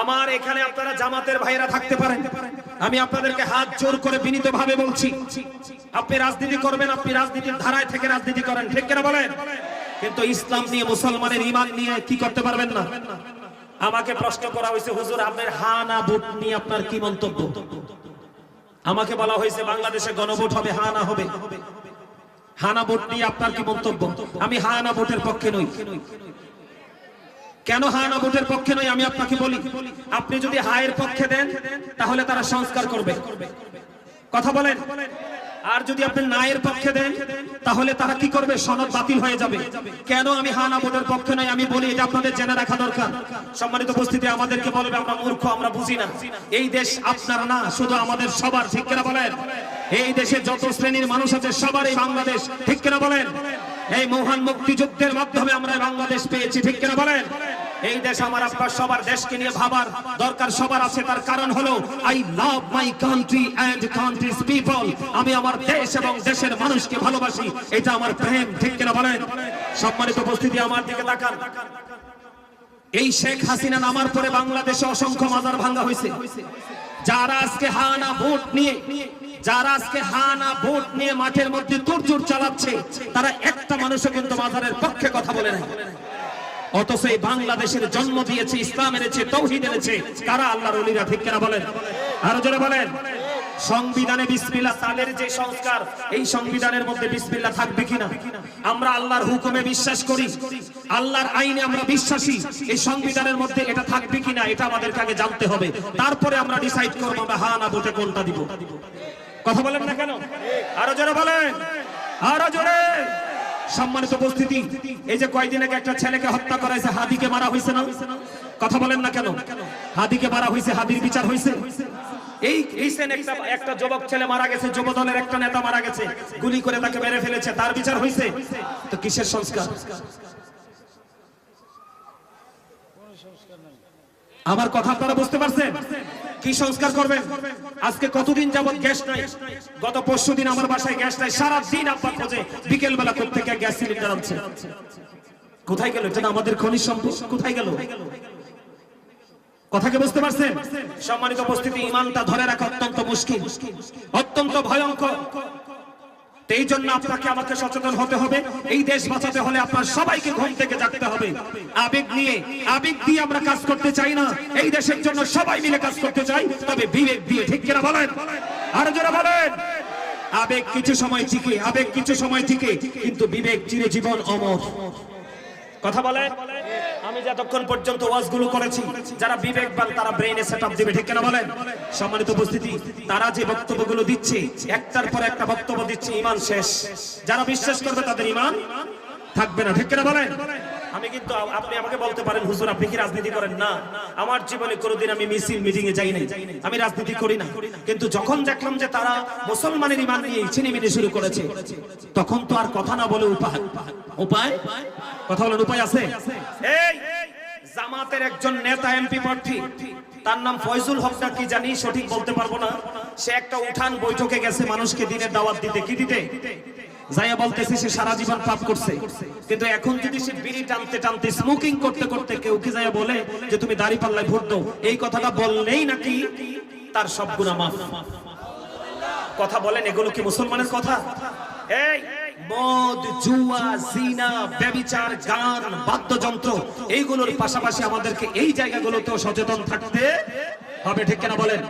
আমার এখানে আপনারা জামাতের ভাইরা থাকতে পারেন, আমি আপনাদেরকে হাত জোর করে বিনীতভাবে বলছি, আপনি রাজনীতি করবেন, আপনি রাজনীতির ধারায় থেকে রাজনীতি করেন, ঠিক কিনা বলেন? কিন্তু ইসলাম নিয়ে, মুসলমানের ঈমান নিয়ে কি করতে পারবেন না। আমাকে প্রশ্ন করা হয়েছে, হুজুর আপনার হা না ভোট নিয়ে আপনার কি মন্তব্য? আমাকে বলা হয়েছে বাংলাদেশে গণভোট হবে, হা না হবে। হা না ভোট নিয়ে আপনার কি মন্তব্য? আমি হা না ভোটের পক্ষে নই। কেন হা না ভোটের পক্ষে নই আমি আপনাকে বলি। আপনি যদি হায়ের পক্ষে দেন তাহলে তারা সংস্কার করবে, কথা বলেন। আর যদি আপনি নায়ের পক্ষে দেন তাহলে তারা কি করবে? সনদ বাতিল হয়ে যাবে। কেন আমি হা না ভোটের পক্ষে নই আমি বলি, এটা আপনাদের জেনে রাখা দরকার। সম্মানিত উপস্থিতি, আমাদেরকে বলবে আমরা মূর্খ, আমরা বুঝি না। এই দেশ আপনার না, শুধু আমাদের সবার, ঠিক কিনা বলেন? এই দেশে যত শ্রেণীর মানুষ আছে সবারই বাংলাদেশ, ঠিক কিনা বলেন? এই মহান মুক্তিযুদ্ধের মাধ্যমে আমরা বাংলাদেশ পেয়েছি, ঠিক কিনা বলেন? এই দেশ আমার আপনার সবার, দেশকে নিয়ে ভাবার দরকার সবার আছে। তার কারণ হলো I love my country and country's people. আমি আমার দেশ এবং দেশের মানুষকে ভালোবাসি, এটা আমার প্রেম, ঠিক কিনা বলেন? সম্মানিত উপস্থিতি, আমার দিকে তাকান। এই শেখ হাসিনা নামার পরে বাংলাদেশে অসংখ্য মাজার ভাঙা হয়েছে। যারা আজকে হা না ভোট নিয়ে, যারা আজকে হা না ভোট নিয়ে মাঠের মধ্যে তোড়জোড় চালাচ্ছে, তারা একটা মানুষও কিন্তু মাজারের পক্ষে কথা বলে না। অথচ এই বাংলাদেশের জন্ম দিয়েছে, ইসলাম এনেছে, তৌহিদ এনেছে কারা? আল্লাহর ওলিরা, ঠিক কিনা বলেন? আরো জোরে বলেন। সংবিধানে বিসমিল্লাহ তাদের যে সংস্কার, এই সংবিধানের মধ্যে বিসমিল্লাহ থাকবে কিনা? আমরা আল্লাহর হুকুমে বিশ্বাস করি, আল্লাহর আইনে আমরা বিশ্বাসী। এই সংবিধানের মধ্যে এটা থাকবে কিনা এটা আমাদেরকে আগে জানতে হবে, তারপরে আমরা ডিসাইড করবো আমরা হা না ভোটে কোনটা দিব। কথা বলেন না কেন? আরো জোরে বলেন, আরো জোরে। সম্মানিত উপস্থিতি, এই যে কয়েকদিন আগে একটা ছেলেকে হত্যা করা হয়েছে, হাদিকে মারা হয়েছে না? কথা বলেন না কেন? হাদিকে মারা হয়েছে, হাদির বিচার হয়েছে। এই একটা যুবক ছেলে মারা গেছে, যুব দলের একটা নেতা মারা গেছে, গুলি করে তাকে মেরে ফেলেছে, তার বিচার হয়েছে। তো কিসের সংস্কার? আমার কথা আপনারা বুঝতে পারছেন? কি সংস্কার করবেন? আজকে কতদিন যাবত গ্যাস নাই, গত পরশুদিন আমার বাসায় গ্যাস নাই, সারা দিন আব্বা খোঁজে, বিকেল বেলা কোত্থেকে গ্যাস সিলিন্ডার আনছে। কোথায় গেল? এটা আমাদের খনিজ সম্পদ, কোথায় গেল? কথা কি বুঝতে পারছেন? সম্মানিত উপস্থিতি, ঈমানটা ধরে রাখা অত্যন্ত মুশকিল, অত্যন্ত ভয়ঙ্কর। এই জন্য আপনাকে আমাকে সচেতন হতে হবে। এই দেশ বাঁচাতে হলে আপনার সবাইকে ঘুম থেকে জাগতে হবে। আবেগ দিয়ে আমরা কাজ করতে চাই না। এই দেশের জন্য সবাই মিলে কাজ করতে চাই, তবে বিবেক দিয়ে, ঠিক কিনা বলেন? আরো জোরে বলেন। আবেগ কিছু সময় টিকে, আবেগ কিছু সময় টিকে, কিন্তু বিবেক চিরজীবন অমর। কথা বলেন। আমি যতক্ষণ পর্যন্ত ওয়াজগুলো করেছি, যারা বিবেকবান তারা ব্রেইনে সেটআপ দিবে, ঠিক কিনা বলেন? সম্মানিত উপস্থিতি, তারা যে বক্তব্যগুলো দিচ্ছে, একটার পর একটা বক্তব্য দিচ্ছে, ঈমান শেষ। যারা বিশ্বাস করবে তাদের ঈমান থাকবে না, ঠিক কিনা বলেন? আমি কিন্তু, আপনি আমাকে বলতে পারেন হুজুর আপনি কি রাজনীতি করেন? না, আমার জীবনে কোনোদিন আমি মিছিল মিটিং এ যাই নাই, আমি রাজনীতি করি না। কিন্তু যখন দেখলাম যে তারা মুসলমানের ঈমান নিয়ে ছিনিমিনি শুরু করেছে, তখন তো আর কথা না বলে উপায় কথা বলেন, উপায় আছে। এই জামাতের একজন নেতা এমপি প্রার্থী, তার নাম ফয়জুল হক না কি জানি, সঠিক বলতে পারবো না। সে একটা উঠান বৈঠকে গেছে মানুষকে দিনের দাওয়াত দিতে। কি দিতে? যাইয়া বলতেছে সে সারা জীবন পাপ করছে, কিন্তু এখন যদি সে বিড়ি টানতে টানতে, স্মোকিং করতে করতে কেউ কি যাইয়া বলে যে তুমি দাঁড়িপাল্লায় ভোট দাও, এই কথাটা বললেই নাকি তার সব গুনাহ মাফ। কথা বলেন, এগুলো কি মুসলমানের কথা? এই মদ, জুয়া, জিনা, ব্যভিচার, গান, বাদ্যযন্ত্র, এইগুলোর পাশাপাশি আমাদেরকে এই জায়গাগুলোতেও সচেতন থাকতে হবে, ঠিক কিনা বলেন?